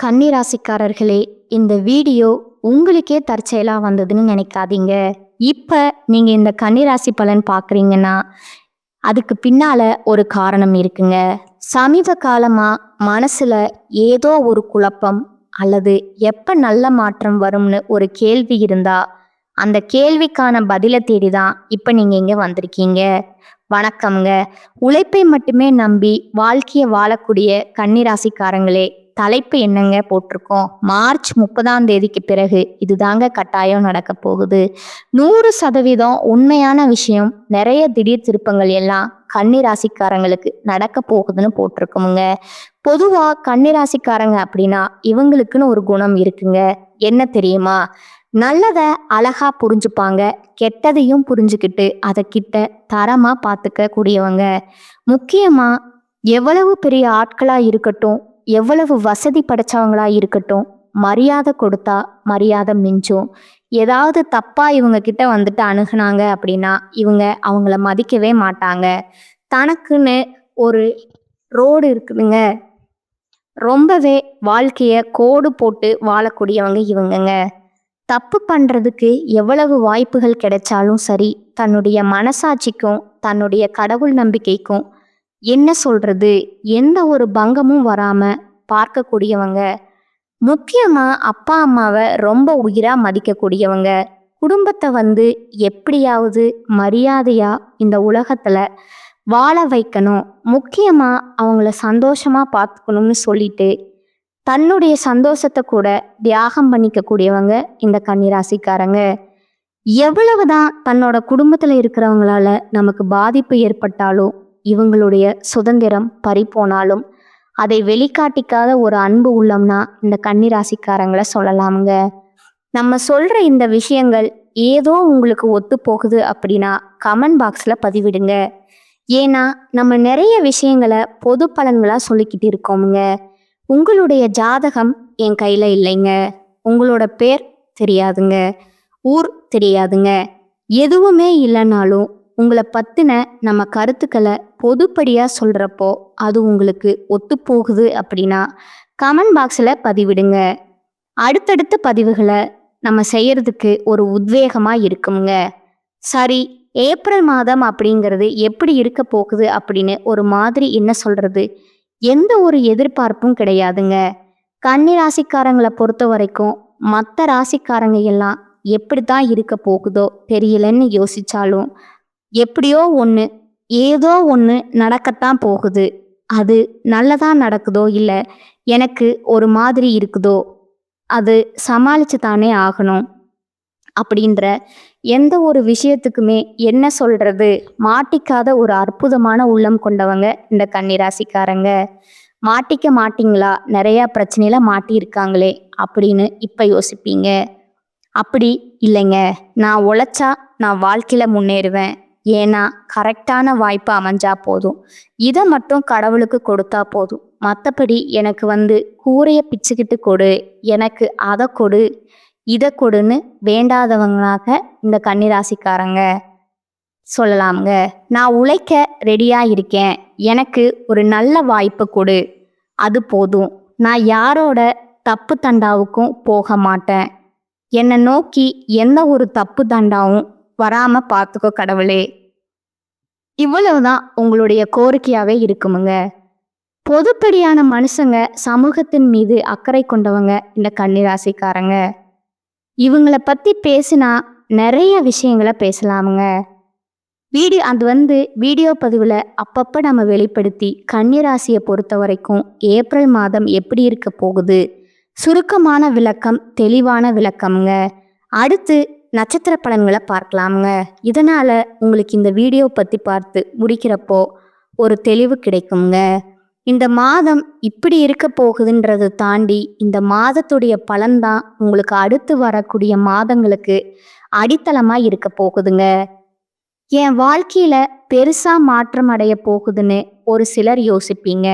கன்னிராசிக்காரர்களே, இந்த வீடியோ உங்களுக்கே தற்செயலா வந்ததுன்னு நினைக்காதீங்க. இப்ப நீங்க இந்த கன்னிராசி பலன் பார்க்குறீங்கன்னா, அதுக்கு பின்னால ஒரு காரணம் இருக்குங்க. சமீப காலமா மனசுல ஏதோ ஒரு குழப்பம் அல்லது எப்ப நல்ல மாற்றம் வரும்னு ஒரு கேள்வி இருந்தா, அந்த கேள்விக்கான பதில தேடி தான் இப்ப நீங்க இங்க வந்திருக்கீங்க. வணக்கம்ங்க. உழைப்பை மட்டுமே நம்பி வாழ்க்கைய வாழக்கூடிய கன்னிராசிக்காரங்களே, தலைப்பு என்னங்க போட்டிருக்கோம்? மார்ச் 30ஆம் தேதிக்கு பிறகு இதுதாங்க கட்டாயம் நடக்க போகுது. 100% உண்மையான விஷயம். நிறைய திடீர் திருப்பங்கள் எல்லாம் கன்னிராசிக்காரங்களுக்கு நடக்க போகுதுன்னு போட்டிருக்கோமுங்க. பொதுவா கன்னிராசிக்காரங்க அப்படின்னா இவங்களுக்குன்னு ஒரு குணம் இருக்குங்க. என்ன தெரியுமா? நல்லத அழகா புரிஞ்சுப்பாங்க, கெட்டதையும் புரிஞ்சுக்கிட்டு அதை கிட்ட தரமா பார்த்துக்க கூடியவங்க. முக்கியமா எவ்வளவு பெரிய ஆட்களா இருக்கட்டும், எவ்வளவு வசதி படைச்சவங்களா இருக்கட்டும், மரியாதை கொடுத்தா மரியாதை மிஞ்சும். ஏதாவது தப்பா இவங்க கிட்ட வந்துட்டு அணுகுனாங்க அப்படின்னா இவங்க அவங்கள மதிக்கவே மாட்டாங்க. தனக்குன்னு ஒரு ரோடு இருக்குதுங்க, ரொம்பவே வாழ்க்கைய கோடு போட்டு வாழக்கூடியவங்க இவங்கங்க. தப்பு பண்றதுக்கு எவ்வளவு வாய்ப்புகள் கிடைச்சாலும் சரி, தன்னுடைய மனசாட்சிக்கும் தன்னுடைய கடவுள் நம்பிக்கைக்கும் என்ன சொல்றது, எந்த ஒரு பங்கமும் வராம பார்க்கக்கூடியவங்க. முக்கியமா அப்பா அம்மாவை ரொம்ப உயிரா மதிக்கக்கூடியவங்க. குடும்பத்தை எப்படியாவது மரியாதையா இந்த உலகத்துல வாழ வைக்கணும், முக்கியமா அவங்கள சந்தோஷமா பார்த்துக்கணும்னு சொல்லிட்டு தன்னுடைய சந்தோஷத்தை கூட தியாகம் பண்ணிக்க கூடியவங்க இந்த கன்னிராசிக்காரங்க. எவ்வளவுதான் தன்னோட குடும்பத்துல இருக்கிறவங்களால நமக்கு பாதிப்பு ஏற்பட்டாலும், இவங்களுடைய சுதந்திரம் பறிபோனாலும் அதை வெளிக்காட்டிக்காத ஒரு அன்பு உள்ளம்னா இந்த கன்னிராசிக்காரங்களை சொல்லலாமுங்க. நம்ம சொல்ற இந்த விஷயங்கள் ஏதோ உங்களுக்கு ஒத்து போகுது அப்படின்னா கமெண்ட் பாக்ஸ்ல பதிவிடுங்க. ஏன்னா நம்ம நிறைய விஷயங்களை பொது பலன்களா சொல்லிக்கிட்டு இருக்கோமுங்க. உங்களுடைய ஜாதகம் என் கையில இல்லைங்க, உங்களோட பேர் தெரியாதுங்க, ஊர் தெரியாதுங்க, எதுவுமே இல்லைனாலும் உங்களை பத்தின நம்ம கருத்துக்களை பொதுப்படியா சொல்றப்போ அது உங்களுக்கு ஒத்து போகுது அப்படின்னா கமெண்ட் பாக்ஸ்ல பதிவிடுங்க. அடுத்தடுத்த பதிவுகளை நம்ம செய்யறதுக்கு ஒரு உத்வேகமா இருக்குங்க. சரி, ஏப்ரல் மாதம் அப்படிங்கிறது எப்படி இருக்க போகுது அப்படின்னு ஒரு மாதிரி என்ன சொல்றது, எந்த ஒரு எதிர்பார்ப்பும் கிடையாதுங்க. கன்னி ராசிக்காரங்களை பொறுத்த வரைக்கும் மற்ற ராசிக்காரங்க எல்லாம் எப்படித்தான் இருக்க போகுதோ தெரியலன்னு யோசிச்சாலும் எப்படியோ ஒன்று, ஏதோ ஒன்று நடக்கத்தான் போகுது. அது நல்லதா நடக்குதோ இல்லை எனக்கு ஒரு மாதிரி இருக்குதோ அது சமாளிச்சு தானே ஆகணும் அப்படின்ற எந்த ஒரு விஷயத்துக்குமே என்ன சொல்றது, மாட்டிக்காத ஒரு அற்புதமான உள்ளம் கொண்டவங்க இந்த கன்னிராசிக்காரங்க. மாட்டிக்க மாட்டீங்களா, நிறைய பிரச்சனையில மாட்டியிருக்காங்களே அப்படின்னு இப்ப யோசிப்பீங்க. அப்படி இல்லைங்க, நான் உழைச்சா நான் வாழ்க்கையில முன்னேறுவேன், ஏன்னா கரெக்டான வாய்ப்பு அமைஞ்சா போதும், இதை மட்டும் கடவுளுக்கு கொடுத்தா போதும், மற்றபடி எனக்கு கூரையை பிச்சுக்கிட்டு கொடு, எனக்கு அதை கொடு இதை கொடுன்னு வேண்டாதவங்களாக இந்த கன்னிராசிக்காரங்க சொல்லலாமுங்க. நான் உழைக்க ரெடியா இருக்கேன், எனக்கு ஒரு நல்ல வாய்ப்பு கொடு, அது போதும், நான் யாரோட தப்பு தண்டாவுக்கும் போக மாட்டேன், என்னை நோக்கி எந்த ஒரு தப்பு தண்டாவும் வராம பார்த்துக்கோ கடவுளே, இவ்வளவுதான் உங்களுடைய கோரிக்கையாவே இருக்குமுங்க. பொதுப்படியான மனுஷங்க, சமூகத்தின் மீது அக்கறை கொண்டவங்க இந்த கன்னிராசிக்காரங்க. இவங்களை பத்தி பேசினா நிறைய விஷயங்களை பேசலாமுங்க. அது வீடியோ பதிவில் அப்பப்போ நம்ம வெளிப்படுத்தி கன்னிராசியை பொறுத்த வரைக்கும் ஏப்ரல் மாதம் எப்படி இருக்க போகுது, சுருக்கமான விளக்கம், தெளிவான விளக்கம்ங்க. அடுத்து நட்சத்திர பலன்களை பார்க்கலாமுங்க. இதனால் உங்களுக்கு இந்த வீடியோ பற்றி பார்த்து முடிக்கிறப்போ ஒரு தெளிவு கிடைக்குங்க. இந்த மாதம் இப்படி இருக்க போகுதுன்றதை தாண்டி இந்த மாதத்துடைய பலன்தான் உங்களுக்கு அடுத்து வரக்கூடிய மாதங்களுக்கு அடித்தளமாக இருக்க போகுதுங்க. என் வாழ்க்கையில பெருசா மாற்றம் அடைய போகுதுன்னு ஒரு சிலர் யோசிப்பீங்க.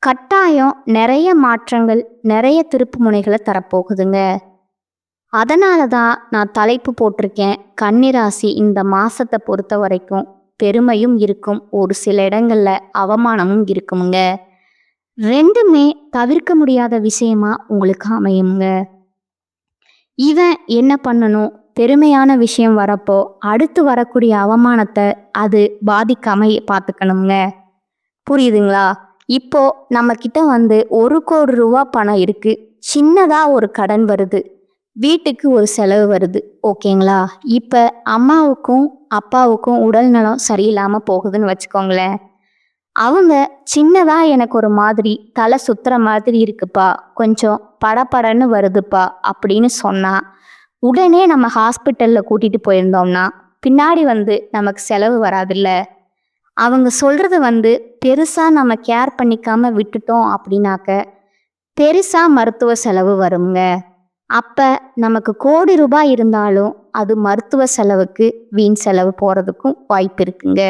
கட்டாயம் நிறைய மாற்றங்கள், நிறைய திருப்பு முனைகளை தரப்போகுதுங்க. அதனால தான் நான் தலைப்பு போட்டிருக்கேன், கன்னிராசி இந்த மாசத்தை பொறுத்த வரைக்கும் பெருமையும் இருக்கும், ஒரு சில இடங்கள்ல அவமானமும் இருக்குமுங்க. ரெண்டுமே தவிர்க்க முடியாத விஷயமா உங்களுக்கு அமையுங்க. இவன் என்ன பண்ணணும், பெருமையான விஷயம் வரப்போ அடுத்து வரக்கூடிய அவமானத்தை அது பாதிக்காம பார்த்துக்கணுங்க. புரியுதுங்களா? இப்போ நம்ம கிட்ட வந்து 1 கோடி ரூபா பணம் இருக்கு. சின்னதா ஒரு கடன் வருது. வீட்டுக்கு ஒரு செலவு வருது. ஓகேங்களா? இப்ப அம்மாவுக்கும் அப்பாவுக்கும் உடல் நலம் சரியில்லாம போகுதுன்னு வச்சுக்கோங்களேன். அவங்க சின்னதா எனக்கு ஒரு மாதிரி தலை சுத்துற மாதிரி இருக்குப்பா, கொஞ்சம் படபடன்னு வருதுப்பா அப்படின்னு சொன்னா, உடனே நம்ம ஹாஸ்பிட்டல்ல கூட்டிட்டு போயிருந்தோம்னா, பின்னாடி வந்து நமக்கு செலவு வராதுல்ல. அவங்க சொல்றது வந்து பெருசா நம்ம கேர் பண்ணிக்காம விட்டுட்டோம் அப்படின்னாக்க, பெருசா மருத்துவ செலவு வருங்க. அப்ப நமக்கு கோடி ரூபாய் இருந்தாலும், அது மருத்துவ செலவுக்கு வீண் செலவு போறதுக்கும் வாய்ப்பு இருக்குங்க.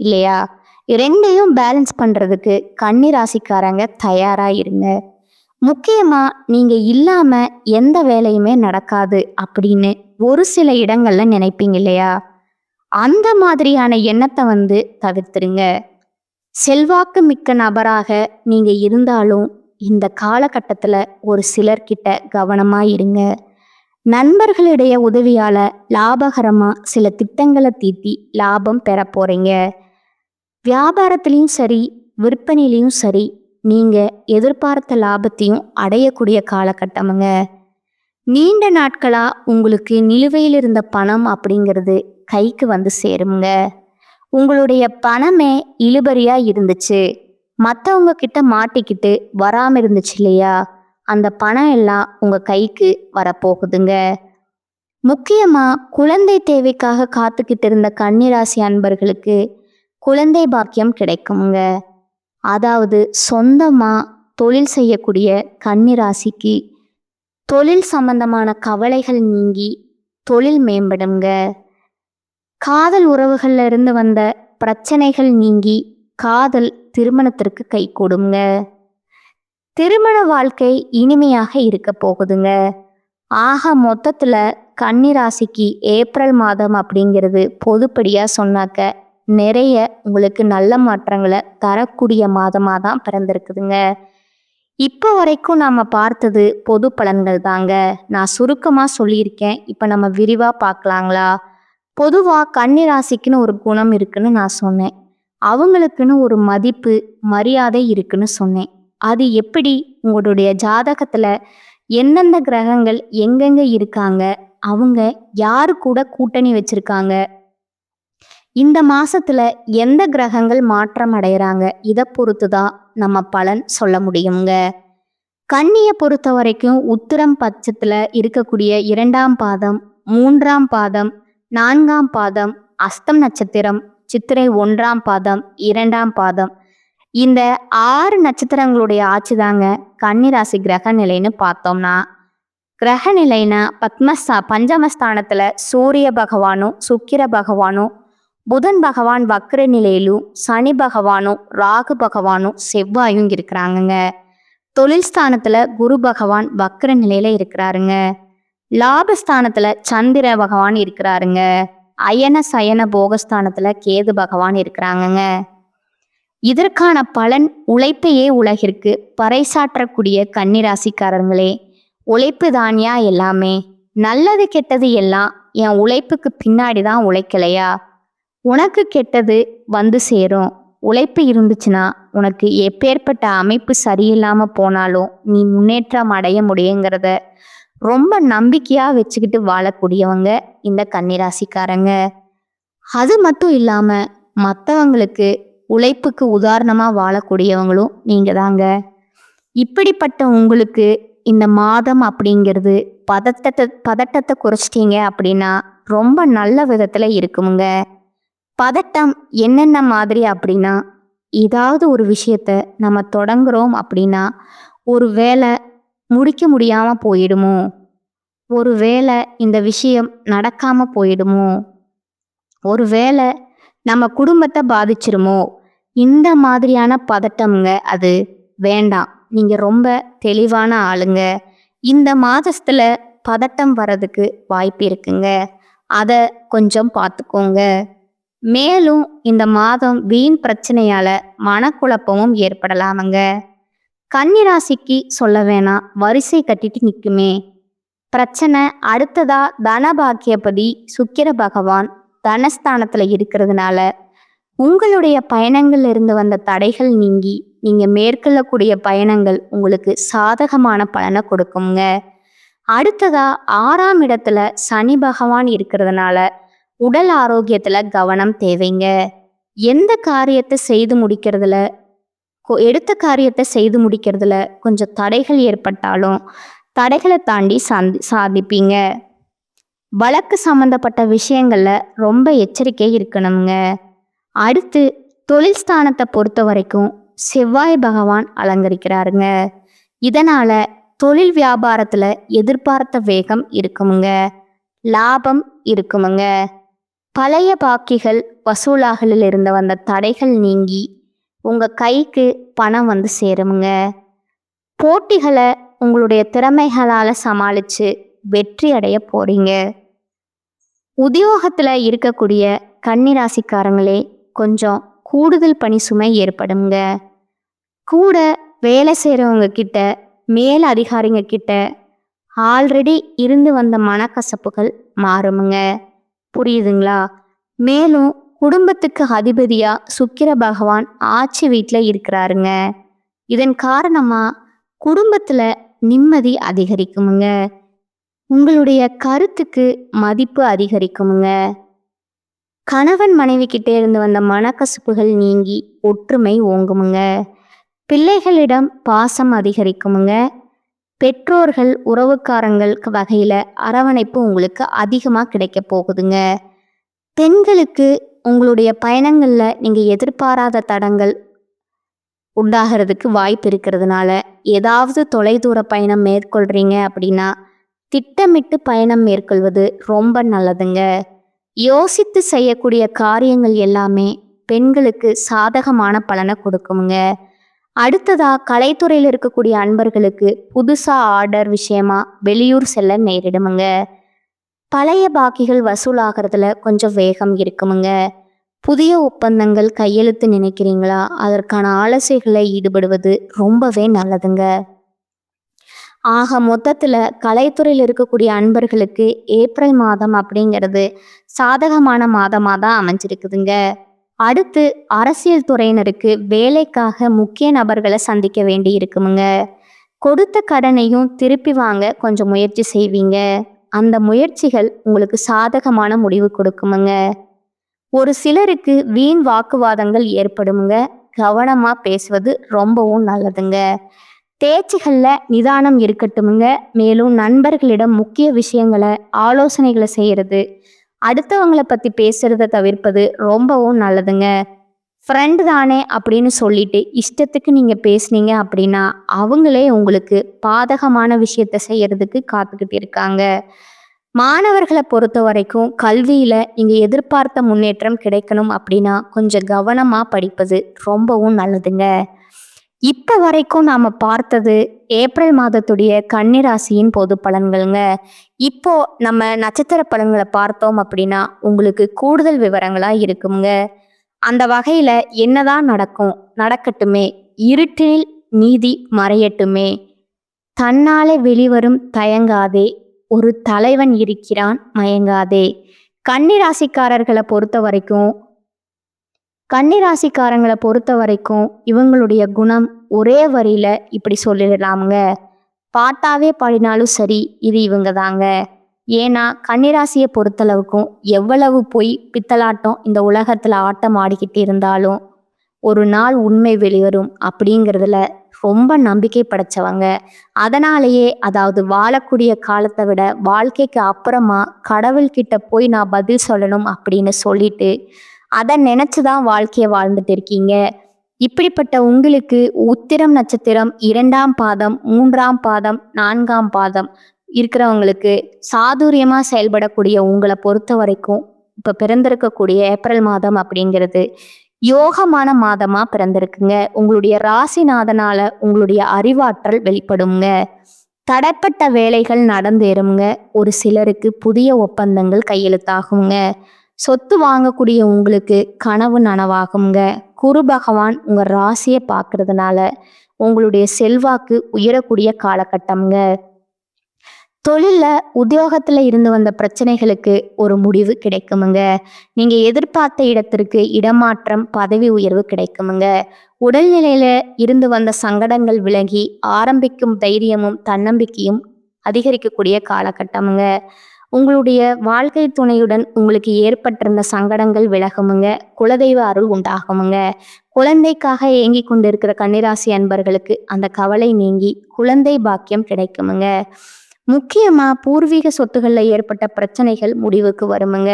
இல்லையா? 2யும் பேலன்ஸ் பண்றதுக்கு கன்னி ராசிக்காரங்க தயாரா இருங்க. முக்கியமா நீங்க இல்லாம எந்த வேலையுமே நடக்காது அப்படின்னு ஒரு சில இடங்கள்ல நினைப்பீங்க இல்லையா? அந்த மாதிரியான எண்ணத்தை வந்து தவிர்த்துருங்க. செல்வாக்கு மிக்க நபராக நீங்க இருந்தாலும் இந்த காலகட்டத்துல ஒரு சிலர்கிட்ட கவனமா இருங்க. நண்பர்களுடைய உதவியால லாபகரமா சில திட்டங்களை தீட்டி லாபம் பெற போறீங்க. வியாபாரத்திலையும் சரி, விற்பனையிலையும் சரி, நீங்க எதிர்பார்த்த லாபத்தையும் அடையக்கூடிய காலகட்டமுங்க. நீண்ட நாட்களா உங்களுக்கு நிலுவையில் இருந்த பணம் அப்படிங்கிறது கைக்கு வந்து சேருங்க. உங்களுடைய பணமே இழுபறியா இருந்துச்சு, மற்றவங்க கிட்ட மாட்டிக்கிட்டு வராம இருந்துச்சு இல்லையா? அந்த பணம் எல்லாம் உங்க கைக்கு வரப்போகுதுங்க. முக்கியமா குழந்தை தேவைக்காக காத்துக்கிட்டு இருந்த கன்னிராசி அன்பர்களுக்கு குழந்தை பாக்கியம் கிடைக்குங்க. அதாவது சொந்தமா தொழில் செய்யக்கூடிய கன்னிராசிக்கு தொழில் சம்பந்தமான கவலைகள் நீங்கி தொழில் மேம்படுங்க. காதல் உறவுகள்ல இருந்து வந்த பிரச்சனைகள் நீங்கி காதல் திருமணத்திற்கு கைகூடுங்க. திருமண வாழ்க்கை இனிமையாக இருக்க போகுதுங்க. ஆக மொத்தத்துல கன்னிராசிக்கு ஏப்ரல் மாதம் அப்படிங்கிறது பொதுப்படியா சொன்னாக்க நிறைய உங்களுக்கு நல்ல மாற்றங்களை தரக்கூடிய மாதமாக தான் பிறந்திருக்குதுங்க. இப்போ வரைக்கும் நம்ம பார்த்தது பொது பலன்கள் தாங்க. நான் சுருக்கமாக சொல்லியிருக்கேன். இப்போ நம்ம விரிவாக பார்க்கலாங்களா? பொதுவாக கன்னிராசிக்குன்னு ஒரு குணம் இருக்குன்னு நான் சொன்னேன். அவங்களுக்குன்னு ஒரு மதிப்பு மரியாதை இருக்குன்னு சொன்னேன். அது எப்படி உங்களுடைய ஜாதகத்தில் எந்தெந்த கிரகங்கள் எங்கெங்க இருக்காங்க, அவங்க யாரு கூட கூட்டணி வச்சிருக்காங்க, இந்த மாசத்துல எந்த கிரகங்கள் மாற்றம் அடைகிறாங்க, இதை பொறுத்து தான் நம்ம பலன் சொல்ல முடியுங்க. கன்னியை பொறுத்த வரைக்கும் உத்திரம் பட்சத்துல இருக்கக்கூடிய 2ஆம் பாதம், 3ஆம் பாதம், 4ஆம் பாதம், அஸ்தம் நட்சத்திரம், சித்திரை 1ஆம் பாதம், 2ஆம் பாதம், இந்த 6 நட்சத்திரங்களுடைய ஆட்சி தாங்க கன்னிராசி கிரக நிலைன்னு பார்த்தோம்னா, கிரக நிலைனா பஞ்சமஸ்தானத்துல சூரிய பகவானும் சுக்கிர பகவானும் புதன் பகவான் வக்ர நிலையிலும் சனி பகவானும் ராகு பகவானும் செவ்வாயும் இருக்கிறாங்கங்க. தொழில் ஸ்தானத்துல குரு பகவான் வக்ர நிலையில இருக்கிறாருங்க. லாபஸ்தானத்துல சந்திர பகவான் இருக்கிறாருங்க. அயன சயன போகஸ்தானத்துல கேது பகவான் இருக்கிறாங்கங்க. இதற்கான பலன் உழைப்பையே உலகிற்கு பறைசாற்றக்கூடிய கன்னிராசிக்காரங்களே, உழைப்பு தானியா எல்லாமே, நல்லது கெட்டது எல்லாம் என் உழைப்புக்கு பின்னாடி தான் உழைக்கலையா? உனக்கு கெட்டது வந்து சேரும். உழைப்பு இருந்துச்சுன்னா உனக்கு எப்பேற்பட்ட அமைப்பு சரியில்லாமல் போனாலும் நீ முன்னேற்றம் அடைய முடியுங்கிறத ரொம்ப நம்பிக்கையாக வச்சுக்கிட்டு வாழக்கூடியவங்க இந்த கன்னிராசிக்காரங்க. அது மட்டும் இல்லாமல் மற்றவங்களுக்கு உழைப்புக்கு உதாரணமாக வாழக்கூடியவங்களும் நீங்கள் தாங்க. இப்படிப்பட்ட உங்களுக்கு இந்த மாதம் அப்படிங்கிறது பதட்டத்தை குறைச்சிட்டீங்க அப்படின்னா ரொம்ப நல்ல விதத்தில் இருக்குமுங்க. பதட்டம் என்னென்ன மாதிரி அப்படின்னா, ஏதாவது ஒரு விஷயத்த நம்ம தொடங்குறோம் அப்படின்னா, ஒரு வேலை முடிக்க முடியாமல் போயிடுமோ, ஒரு வேளை இந்த விஷயம் நடக்காமல் போயிடுமோ, ஒரு வேளை நம்ம குடும்பத்தை பாதிச்சிருமோ, இந்த மாதிரியான பதட்டம்ங்க. அது வேண்டாம். நீங்கள் ரொம்ப தெளிவான ஆளுங்க. இந்த மாதத்துல பதட்டம் வர்றதுக்கு வாய்ப்பு இருக்குங்க. அதை கொஞ்சம் பார்த்துக்கோங்க. மேலும் இந்த மாதம் வீண் பிரச்சனையால மனக்குழப்பமும் ஏற்படலாமுங்க. கன்னிராசிக்கு சொல்ல வேணாம், வரிசை கட்டிட்டு நிற்குமே. பிரச்சனை அடுத்ததா தனபாக்கியபதி சுக்கிர பகவான் தனஸ்தானத்துல இருக்கிறதுனால உங்களுடைய பயணங்கள்ல இருந்து வந்த தடைகள் நீங்கி நீங்க மேற்கொள்ளக்கூடிய பயணங்கள் உங்களுக்கு சாதகமான பலனை கொடுக்குங்க. அடுத்ததா 6ஆம் இடத்துல சனி பகவான் இருக்கிறதுனால உடல் ஆரோக்கியத்துல கவனம் தேவைங்க. எந்த காரியத்தை செய்து முடிக்கிறதுல எடுத்த காரியத்தை செய்து முடிக்கிறதுல கொஞ்சம் தடைகள் ஏற்பட்டாலும் தடைகளை தாண்டி சாதிப்பீங்க. வழக்கு சம்பந்தப்பட்ட விஷயங்கள்ல ரொம்ப எச்சரிக்கை இருக்கணுங்க. அடுத்து தொழில் ஸ்தானத்தை பொறுத்த வரைக்கும் செவ்வாய் பகவான் அலங்கரிக்கிறாருங்க. இதனால தொழில் வியாபாரத்துல எதிர்பார்த்த வேகம் இருக்குமுங்க, லாபம் இருக்குமுங்க. பழைய பாக்கிகள் வசூலாகலில் இருந்து வந்த தடைகள் நீங்கி உங்க கைக்கு பணம் வந்து சேருமுங்க. போட்டிகளை உங்களுடைய திறமைகளால சமாளிச்சு வெற்றி அடைய போறீங்க. உத்தியோகத்துல இருக்கக்கூடிய கன்னிராசிக்காரங்களே கொஞ்சம் கூடுதல் பணி சுமை ஏற்படுங்க. கூட வேலை செய்கிறவங்க கிட்ட மேல் அதிகாரிங்க கிட்ட ஆல்ரெடி இருந்து வந்த மனக்கசப்புகள் மாறுமுங்க. புரியுதுங்களா? மேலும் குடும்பத்துக்கு அதிபதியா சுக்கிர பகவான் ஆட்சி வீட்டில் இருக்கிறாருங்க. இதன் காரணமா குடும்பத்துல நிம்மதி அதிகரிக்குமுங்க. உங்களுடைய கருத்துக்கு மதிப்பு அதிகரிக்குமுங்க. கணவன் மனைவி கிட்டே இருந்து வந்த மனக்கசப்புகள் நீங்கி ஒற்றுமை ஓங்குமுங்க. பிள்ளைகளிடம் பாசம் அதிகரிக்குமுங்க. பெற்றோர்கள் உறவுக்காரங்கள் வகையில அரவணைப்பு உங்களுக்கு அதிகமாக கிடைக்க போகுதுங்க. பெண்களுக்கு உங்களுடைய பயணங்கள்ல நீங்க எதிர்பாராத தடங்கள் உண்டாகிறதுக்கு வாய்ப்பு இருக்கிறதுனால ஏதாவது தொலைதூர பயணம் மேற்கொள்றீங்க அப்படின்னா திட்டமிட்டு பயணம் மேற்கொள்வது ரொம்ப நல்லதுங்க. யோசித்து செய்யக்கூடிய காரியங்கள் எல்லாமே பெண்களுக்கு சாதகமான பலனை கொடுக்குங்க. அடுத்ததா கலைத்துறையில் இருக்கக்கூடிய அன்பர்களுக்கு புதுசா ஆர்டர் விஷயமா வெளியூர் செல்ல நேரிடுமுங்க. பழைய பாக்கிகள் வசூலாகிறதுல கொஞ்சம் வேகம் இருக்குமுங்க. புதிய ஒப்பந்தங்கள் கையெழுத்து நினைக்கிறீங்களா? அதற்கான ஆலோசனைகளை ஈடுபடுவது ரொம்பவே நல்லதுங்க. ஆக மொத்தத்துல கலைத்துறையில் இருக்கக்கூடிய அன்பர்களுக்கு ஏப்ரல் மாதம் அப்படிங்கிறது சாதகமான மாதமாக தான் அமைஞ்சிருக்குதுங்க. அடுத்து அரசியல் துறையினருக்கு வேலைக்காக முக்கிய நபர்களை சந்திக்க வேண்டி இருக்குமுங்க. கொடுத்த கடனையும் திருப்பி வாங்க கொஞ்சம் முயற்சி செய்வீங்க. அந்த முயற்சிகள் உங்களுக்கு சாதகமான முடிவு கொடுக்குமுங்க. ஒரு சிலருக்கு வீண் வாக்குவாதங்கள் ஏற்படுமுங்க. கவனமா பேசுவது ரொம்பவும் நல்லதுங்க. பேச்சுகள்ல நிதானம் இருக்கட்டுமுங்க. மேலும் நண்பர்களிடம் முக்கிய விஷயங்களை ஆலோசனைகளை செய்யறது, அடுத்தவங்களை பத்தி பேசுறத தவிர்ப்பது ரொம்பவும் நல்லதுங்க. ஃப்ரெண்டு தானே அப்படின்னு சொல்லிட்டு இஷ்டத்துக்கு நீங்க பேசுனீங்க அப்படின்னா அவங்களே உங்களுக்கு பாதகமான விஷயத்த செய்யறதுக்கு காத்துக்கிட்டு இருக்காங்க. மாணவர்களை பொறுத்த வரைக்கும் கல்வியில நீங்க எதிர்பார்த்த முன்னேற்றம் கிடைக்கணும் அப்படின்னா கொஞ்சம் கவனமா படிப்பது ரொம்பவும் நல்லதுங்க. இப்ப வரைக்கும் நாம பார்த்தது ஏப்ரல் மாதத்துடைய கன்னிராசியின் பொது பலன்கள்ங்க. இப்போ நம்ம நட்சத்திர பலன்களை பார்த்தோம் அப்படின்னா உங்களுக்கு கூடுதல் விவரங்களா இருக்குங்க. அந்த வகையில என்னதான் நடக்கும் நடக்கட்டுமே, இருட்டில் நீதி மறையட்டுமே, தன்னாலே வெளிவரும் தயங்காதே, ஒரு தலைவன் இருக்கிறான் மயங்காதே. கன்னிராசிக்காரர்களை பொறுத்த வரைக்கும் இவங்களுடைய குணம் ஒரே வரியில இப்படி சொல்லிடலாமுங்க. பாட்டாவே பாடினாலும் சரி இது இவங்க தாங்க. ஏன்னா கன்னிராசியை பொறுத்தளவுக்கும் எவ்வளவு பொய் பித்தலாட்டம் இந்த உலகத்துல ஆட்டம் ஆடிக்கிட்டு இருந்தாலும் ஒரு நாள் உண்மை வெளிவரும் அப்படிங்கிறதுல ரொம்ப நம்பிக்கை படைச்சவங்க. அதனாலேயே அதாவது வாழக்கூடிய காலத்தை விட வாழ்க்கைக்கு அப்புறமா கடவுள்கிட்ட போய் நான் பதில் சொல்லணும் அப்படின்னு சொல்லிட்டு அதை நினைச்சுதான் வாழ்க்கையை வாழ்ந்துட்டு இருக்கீங்க. இப்படிப்பட்ட உங்களுக்கு உத்திரம் நட்சத்திரம் 2ஆம் பாதம் 3ஆம் பாதம் 4ஆம் பாதம் இருக்கிறவங்களுக்கு சாதுரியமா செயல்படக்கூடிய உங்களை பொறுத்த வரைக்கும் இப்ப பிறந்திருக்கக்கூடிய ஏப்ரல் மாதம் அப்படிங்கிறது யோகமான மாதமா பிறந்திருக்குங்க. உங்களுடைய ராசிநாதனால உங்களுடைய அறிவாற்றல் வெளிப்படுங்க. தடைப்பட்ட வேலைகள் நடந்தேறுங்க. ஒரு சிலருக்கு புதிய ஒப்பந்தங்கள் கையெழுத்தாகுங்க. சொத்து வாங்கக்கூடிய உங்களுக்கு கனவு நனவாகுங்க. குரு பகவான் உங்க ராசியை பார்க்கறதுனால உங்களுடைய செல்வாக்கு உயரக்கூடிய காலகட்டம்ங்க. தொழில்ல உத்தியோகத்துல இருந்து வந்த பிரச்சனைகளுக்கு ஒரு முடிவு கிடைக்குமுங்க. நீங்க எதிர்பார்த்த இடத்திற்கு இடமாற்றம், பதவி உயர்வு கிடைக்குமுங்க. உடல்நிலையில இருந்து வந்த சங்கடங்கள் விலகி ஆரம்பிக்கும் தைரியமும் தன்னம்பிக்கையும் அதிகரிக்கக்கூடிய காலகட்டமுங்க. உங்களுடைய வாழ்க்கை துணையுடன் உங்களுக்கு ஏற்பட்டிருந்த சங்கடங்கள் விலகுமுங்க. குலதெய்வ அருள் உண்டாகுமுங்க. குழந்தைக்காக ஏங்கிக் கொண்டிருக்கிற கன்னிராசி அன்பர்களுக்கு அந்த கவலை நீங்கி குழந்தை பாக்கியம் கிடைக்குமுங்க. முக்கியமா பூர்வீக சொத்துக்கள்ல ஏற்பட்ட பிரச்சனைகள் முடிவுக்கு வருமுங்க.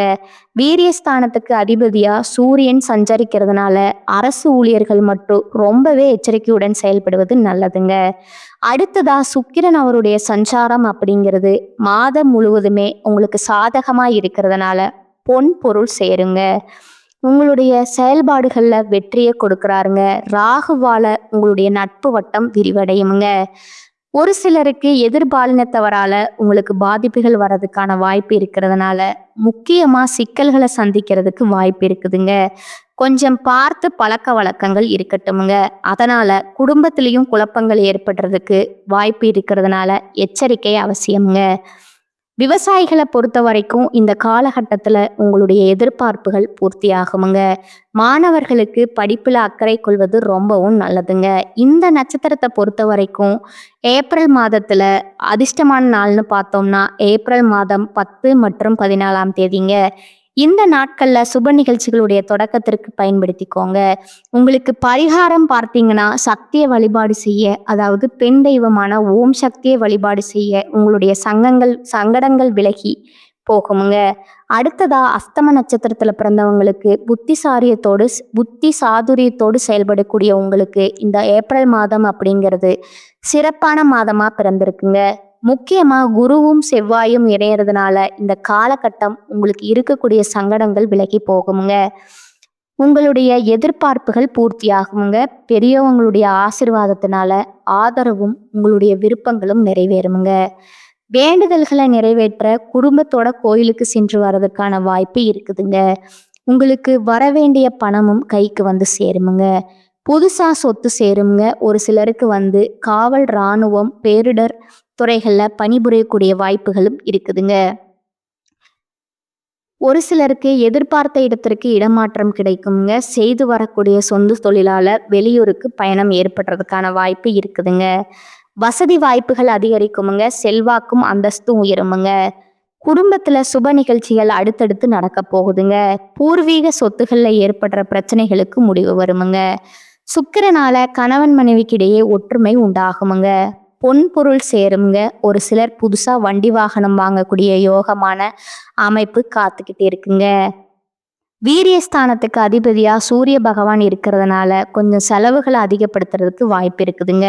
வீரியஸ்தானத்துக்கு அதிபதியா சூரியன் சஞ்சரிக்கிறதுனால அரசு ஊழியர்கள் மட்டும் ரொம்பவே எச்சரிக்கையுடன் செயல்படுவது நல்லதுங்க. அடுத்ததா சுக்கிரன் அவருடைய சஞ்சாரம் அப்படிங்கிறது மாதம் முழுவதுமே உங்களுக்கு சாதகமா இருக்கிறதுனால பொன் பொருள் சேருங்க. உங்களுடைய செயல்பாடுகள்ல வெற்றியை கொடுக்கறாருங்க. ராகுவால உங்களுடைய நட்பு வட்டம் விரிவடையுமுங்க. ஒரு சிலருக்கு எதிர்பாலினத்தவரால உங்களுக்கு பாதிப்புகள் வர்றதுக்கான வாய்ப்பு இருக்கிறதுனால முக்கியமா சிக்கல்களை சந்திக்கிறதுக்கு வாய்ப்பு இருக்குதுங்க. கொஞ்சம் பார்த்து பழக்க வழக்கங்கள் இருக்கட்டுமுங்க. அதனால குடும்பத்திலையும் குழப்பங்கள் ஏற்படுறதுக்கு வாய்ப்பு இருக்கிறதுனால எச்சரிக்கை அவசியம்ங்க. விவசாயிகளை பொறுத்த வரைக்கும் இந்த காலகட்டத்தில் உங்களுடைய எதிர்பார்ப்புகள் பூர்த்தி ஆகுமுங்க. மாணவர்களுக்கு படிப்பில் அக்கறை கொள்வது ரொம்பவும் நல்லதுங்க. இந்த நட்சத்திரத்தை பொறுத்த வரைக்கும் ஏப்ரல் மாதத்தில் அதிர்ஷ்டமான நாள்னு பார்த்தோம்னா ஏப்ரல் மாதம் 10 மற்றும் 14ஆம் தேதிங்க. இந்த நாட்களில் சுப நிகழ்ச்சிகளுடைய தொடக்கத்திற்கு பயன்படுத்திக்கோங்க. உங்களுக்கு பரிகாரம் பார்த்தீங்கன்னா சக்தியை வழிபாடு செய்ய, அதாவது பெண் தெய்வமான ஓம் சக்தியை வழிபாடு செய்ய உங்களுடைய சங்கடங்கள் விலகி போகுமுங்க. அடுத்ததா அஸ்தம நட்சத்திரத்தில் பிறந்தவங்களுக்கு புத்தி சாதுரியத்தோடு செயல்படக்கூடிய உங்களுக்கு இந்த ஏப்ரல் மாதம் அப்படிங்கிறது சிறப்பான மாதமா பிறந்திருக்குங்க. முக்கியமா குருவும் செவ்வாயும் இணையறதுனால இந்த காலகட்டம் உங்களுக்கு இருக்கக்கூடிய சங்கடங்கள் விலகி போகுமுங்க. உங்களுடைய எதிர்பார்ப்புகள் பூர்த்தி ஆகுமுங்க. பெரியவங்களுடைய ஆசிர்வாதத்தினால ஆதரவும் உங்களுடைய விருப்பங்களும் நிறைவேறுமுங்க. வேண்டுதல்களை நிறைவேற்ற குடும்பத்தோட கோயிலுக்கு சென்று வர்றதுக்கான வாய்ப்பு இருக்குதுங்க. உங்களுக்கு வரவேண்டிய பணமும் கைக்கு வந்து சேருமுங்க. புதுசா சொத்து சேருங்க. ஒரு சிலருக்கு காவல், இராணுவம், பேரிடர் துறைகளில் பணிபுரியக்கூடிய வாய்ப்புகளும் இருக்குதுங்க. ஒரு சிலருக்கு எதிர்பார்த்த இடத்திற்கு இடமாற்றம் கிடைக்குங்க. செய்து வரக்கூடிய சொந்த தொழிலால வெளியூருக்கு பயணம் ஏற்படுறதுக்கான வாய்ப்பு இருக்குதுங்க. வசதி வாய்ப்புகள் அதிகரிக்குமுங்க. செல்வாக்கும் அந்தஸ்தும் உயருமுங்க. குடும்பத்துல சுப நிகழ்ச்சிகள் அடுத்தடுத்து நடக்க போகுதுங்க. பூர்வீக சொத்துக்கள்ல ஏற்படுற பிரச்சனைகளுக்கு முடிவு வருமுங்க. சுக்கிரனால கணவன் மனைவிக்கிடையே ஒற்றுமை உண்டாகுமுங்க. பொன் பொருள் சேருங்க. ஒரு சிலர் புதுசா வண்டி வாகனம் வாங்கக்கூடிய யோகமான அமைப்பு காத்துக்கிட்டு இருக்குங்க. வீரியஸ்தானத்துக்கு அதிபதியா சூரிய பகவான் இருக்கிறதுனால கொஞ்சம் செலவுகளை அதிகப்படுத்துறதுக்கு வாய்ப்பு இருக்குதுங்க.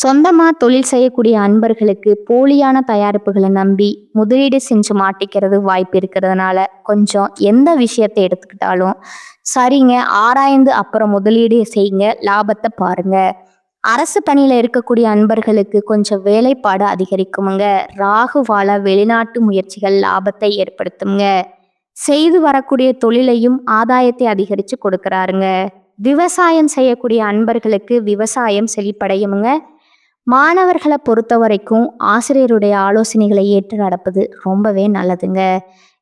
சொந்தமா தொழில் செய்யக்கூடிய அன்பர்களுக்கு போலியான தயாரிப்புகளை நம்பி முதலீடு செஞ்சு மாட்டிக்கிறது வாய்ப்பு இருக்கிறதுனால கொஞ்சம் எந்த விஷயத்தை எடுத்துக்கிட்டாலும் சரிங்க ஆராய்ந்து அப்புறம் முதலீடு செய்யுங்க. லாபத்தை பாருங்க. அரசு பணியில இருக்கக்கூடிய அன்பர்களுக்கு கொஞ்சம் வேலைப்பாடு அதிகரிக்குமுங்க. ராகுவால வெளிநாட்டு முயற்சிகள் லாபத்தை ஏற்படுத்துங்க. செய்து வரக்கூடிய தொழிலையும் ஆதாயத்தை அதிகரித்து கொடுக்கறாருங்க. விவசாயம் செய்யக்கூடிய அன்பர்களுக்கு விவசாயம் செழிப்படையுமுங்க. மாணவர்களை பொறுத்த வரைக்கும் ஆசிரியருடைய ஆலோசனைகளை ஏற்று நடப்பது ரொம்பவே நல்லதுங்க.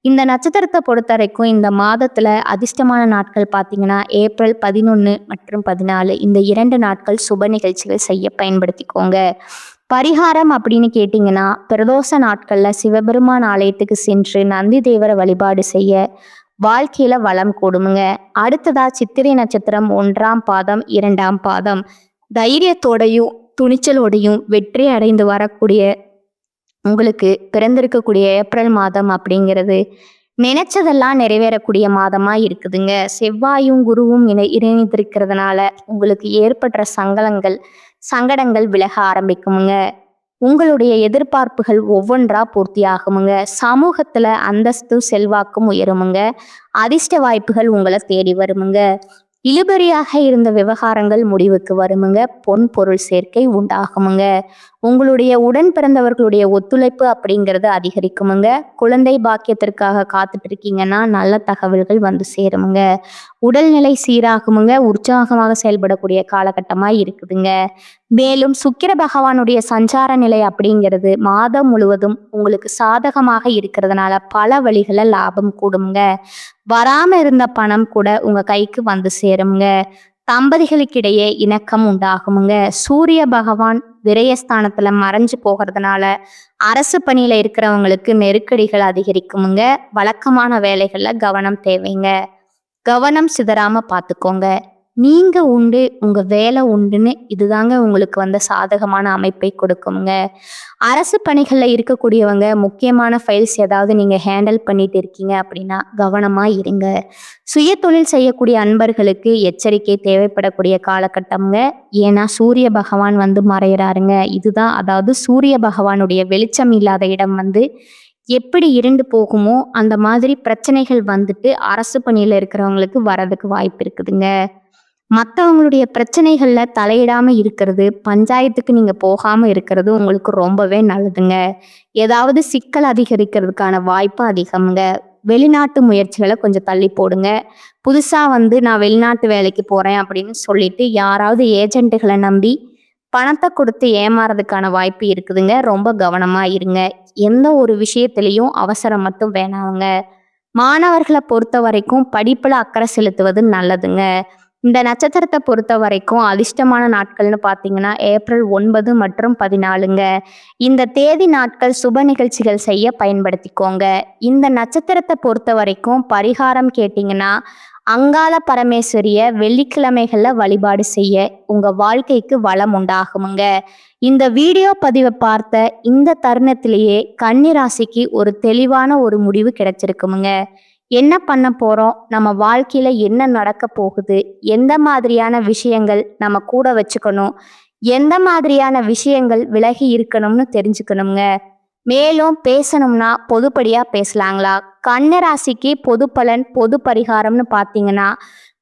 இந்த நட்சத்திரத்தை பொறுத்த வரைக்கும் இந்த மாதத்துல அதிர்ஷ்டமான நாட்கள் பார்த்தீங்கன்னா ஏப்ரல் 11 மற்றும் 14 இந்த 2 நாட்கள் சுப நிகழ்ச்சிகள் செய்ய பயன்படுத்திக்கோங்க. பரிகாரம் அப்படின்னு கேட்டிங்கன்னா பிரதோஷ நாட்கள்ல சிவபெருமான் ஆலயத்துக்கு சென்று நந்தி தேவரை வழிபாடு செய்ய வாழ்க்கையில வளம் கூடுமுங்க. அடுத்ததா சித்திரை நட்சத்திரம் 1ஆம் பாதம் 2ஆம் பாதம் தைரியத்தோடையும் துணிச்சலோடையும் வெற்றி அடைந்து வரக்கூடிய உங்களுக்கு பிறந்திருக்கக்கூடிய ஏப்ரல் மாதம் அப்படிங்கிறது நினைச்சதெல்லாம் நிறைவேறக்கூடிய மாதமா இருக்குதுங்க. செவ்வாயும் குருவும் இணைந்திருக்கிறதுனால உங்களுக்கு ஏற்படுற சங்கடங்கள் விலக ஆரம்பிக்குமுங்க. உங்களுடைய எதிர்பார்ப்புகள் ஒவ்வொன்றா பூர்த்தி ஆகுமுங்க. சமூகத்துல அந்தஸ்து செல்வாக்கும் உயருமுங்க. அதிர்ஷ்ட வாய்ப்புகள் உங்களை தேடி வருமுங்க. இழுபறியாக இருந்த விவகாரங்கள் முடிவுக்கு வருமுங்க. பொன் பொருள் சேர்க்கை உண்டாகுமுங்க. உங்களுடைய உடன் பிறந்தவர்களுடைய ஒத்துழைப்பு அப்படிங்கிறது அதிகரிக்குமுங்க. குழந்தை பாக்கியத்திற்காக காத்துட்டு இருக்கீங்கன்னா நல்ல தகவல்கள் வந்து சேருமுங்க. உடல்நிலை சீராகுமுங்க. உற்சாகமாக செயல்படக்கூடிய காலகட்டமா இருக்குதுங்க. மேலும் சுக்கிர பகவானுடைய சஞ்சார நிலை அப்படிங்கிறது மாதம் முழுவதும் உங்களுக்கு சாதகமாக இருக்கிறதுனால பல வழிகளில் லாபம் கூடுங்க. வராம இருந்த பணம் கூட உங்க கைக்கு வந்து சேருங்க. தம்பதிகளுக்கிடையே இணக்கம் உண்டாகுமுங்க. சூரிய பகவான் விரயஸ்தானத்துல மறைஞ்சு போகிறதுனால அரசு பணியில இருக்கிறவங்களுக்கு நெருக்கடிகள் அதிகரிக்குமுங்க. வழக்கமான வேலைகள்ல கவனம் தேவைங்க. கவனம் சிதறாம பார்த்துக்கோங்க. நீங்க உண்டு, உங்க வேலை உண்டுன்னு இதுதாங்க உங்களுக்கு வந்த சாதகமான அமைப்பை கொடுக்குங்க. அரசு பணிகள்ல இருக்கக்கூடியவங்க முக்கியமான ஃபைல்ஸ் ஏதாவது நீங்க ஹேண்டில் பண்ணிட்டு இருக்கீங்க அப்படின்னா கவனமா இருங்க. சுய தொழில் செய்யக்கூடிய அன்பர்களுக்கு எச்சரிக்கை தேவைப்படக்கூடிய காலகட்டம்ங்க. ஏன்னா சூரிய பகவான் வந்து மறையிறாருங்க. இதுதான், அதாவது சூரிய பகவானுடைய வெளிச்சம் இல்லாத இடம் வந்து எப்படி இருண்டு போகுமோ அந்த மாதிரி பிரச்சனைகள் வந்துட்டு அரசு பணியில இருக்கிறவங்களுக்கு வரதுக்கு வாய்ப்பு இருக்குதுங்க. மற்றவங்களுடைய பிரச்சனைகள்ல தலையிடாம இருக்கிறது, பஞ்சாயத்துக்கு நீங்க போகாம இருக்கிறது உங்களுக்கு ரொம்பவே நல்லதுங்க. ஏதாவது சிக்கல் அதிகரிக்கிறதுக்கான வாய்ப்பு அதிகம்ங்க. வெளிநாட்டு முயற்சிகளை கொஞ்சம் தள்ளி போடுங்க. புதுசா வந்து நான் வெளிநாட்டு வேலைக்கு போறேன் அப்படின்னு சொல்லிட்டு யாராவது ஏஜென்ட்டுகளை நம்பி பணத்தை கொடுத்து ஏமாறதுக்கான வாய்ப்பு இருக்குதுங்க. ரொம்ப கவனமா இருங்க. எந்த ஒரு விஷயத்திலையும் அவசரம் மட்டும் வேணாங்க. மாணவர்களை பொறுத்த வரைக்கும் படிப்புல அக்கறை செலுத்துவது நல்லதுங்க. இந்த நட்சத்திரத்தை பொறுத்த வரைக்கும் அதிர்ஷ்டமான நாட்கள்னு பார்த்தீங்கன்னா ஏப்ரல் 9 மற்றும் 14ங்க. இந்த தேதி நாட்கள் சுப நிகழ்ச்சிகள் செய்ய பயன்படுத்திக்கோங்க. இந்த நட்சத்திரத்தை பொறுத்த வரைக்கும் பரிகாரம் கேட்டிங்கன்னா அங்காள பரமேஸ்வரிய வெள்ளிக்கிழமைகள்ல வழிபாடு செய்ய உங்க வாழ்க்கைக்கு வளம் உண்டாகுமுங்க. இந்த வீடியோ பதிவை பார்த்த இந்த தருணத்திலேயே கன்னி ராசிக்கு ஒரு தெளிவான ஒரு முடிவு கிடைச்சிருக்குமுங்க. என்ன பண்ண போறோம், நம்ம வாழ்க்கையில என்ன நடக்க போகுது, எந்த மாதிரியான விஷயங்கள் நம்ம கூட வச்சுக்கணும், எந்த மாதிரியான விஷயங்கள் விலகி இருக்கணும்னு தெரிஞ்சுக்கணுங்க. மேலும் பேசணும்னா பொதுப்படியா பேசலாங்களா? கன்னி ராசிக்கு பொது பலன், பொது பரிகாரம்னு பார்த்தீங்கன்னா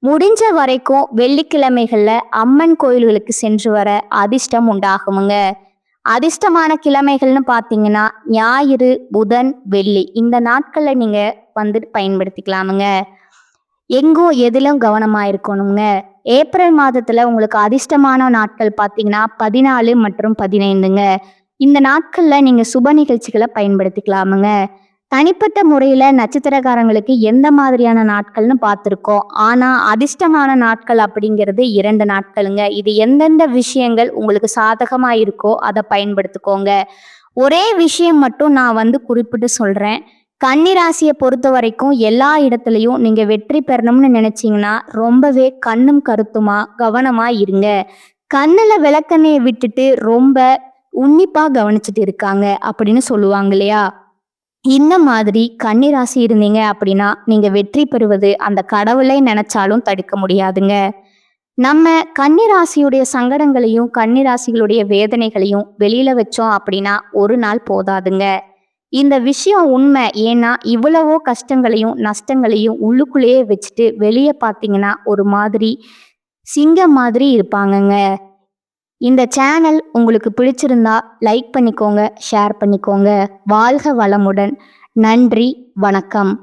முடிஞ்ச வரைக்கும் வெள்ளிக்கிழமைகள்ல அம்மன் கோயில்களுக்கு சென்று வர அதிர்ஷ்டம் உண்டாகுமுங்க. அதிர்ஷ்டமான கிழமைகள்னு பார்த்தீங்கன்னா ஞாயிறு, புதன், வெள்ளி இந்த நாட்கள்ல நீங்க வந்துட்டு பயன்படுத்திக்கலாமுங்க. எங்கும் எதிலும் கவனமா இருக்கணுங்க. ஏப்ரல் மாதத்துல உங்களுக்கு அதிர்ஷ்டமான நாட்கள் பார்த்தீங்கன்னா 14 மற்றும் 15ங்க. இந்த நாட்கள்ல நீங்க சுப நிகழ்ச்சிகளை பயன்படுத்திக்கலாமுங்க. தனிப்பட்ட முறையில நட்சத்திரக்காரங்களுக்கு எந்த மாதிரியான நாட்கள்னு பார்த்துருக்கோம். ஆனா அதிர்ஷ்டமான நாட்கள் அப்படிங்கிறது 2 நாட்களுங்க. இது எந்தெந்த விஷயங்கள் உங்களுக்கு சாதகமா இருக்கோ அதை பயன்படுத்திக்கோங்க. ஒரே விஷயம் மட்டும் நான் வந்து குறிப்பிட்டு சொல்றேன். கன்னி ராசியை பொறுத்த வரைக்கும் எல்லா இடத்துலையும் நீங்க வெற்றி பெறணும்னு நினைச்சீங்கன்னா ரொம்பவே கண்ணும் கருத்துமா கவனமா இருங்க. கண்ணுல விளக்கெண்ணையை விட்டுட்டு ரொம்ப உன்னிப்பா கவனிச்சுட்டு இருக்காங்க அப்படின்னு சொல்லுவாங்க இல்லையா? இந்த மாதிரி கன்னி ராசி இருந்தீங்க அப்படின்னா நீங்க வெற்றி பெறுவது அந்த கடவுளை நினைச்சாலும் தடுக்க முடியாதுங்க. நம்ம கன்னி ராசியுடைய சங்கடங்களையும் கன்னி ராசிகளுடைய வேதனைகளையும் வெளியில வச்சோம் அப்படின்னா ஒரு நாள் போதாதுங்க. இந்த விஷயம் உண்மை. ஏன்னா இவ்வளவோ கஷ்டங்களையும் நஷ்டங்களையும் உள்ளுக்குள்ளேயே வச்சுட்டு வெளியே பார்த்தீங்கன்னா ஒரு மாதிரி சிங்கம் மாதிரி இருப்பாங்கங்க. இந்த சேனல் உங்களுக்கு பிடிச்சிருந்தா லைக் பண்ணிக்கோங்க, ஷேர் பண்ணிக்கோங்க. வாழ்க வளமுடன். நன்றி, வணக்கம்.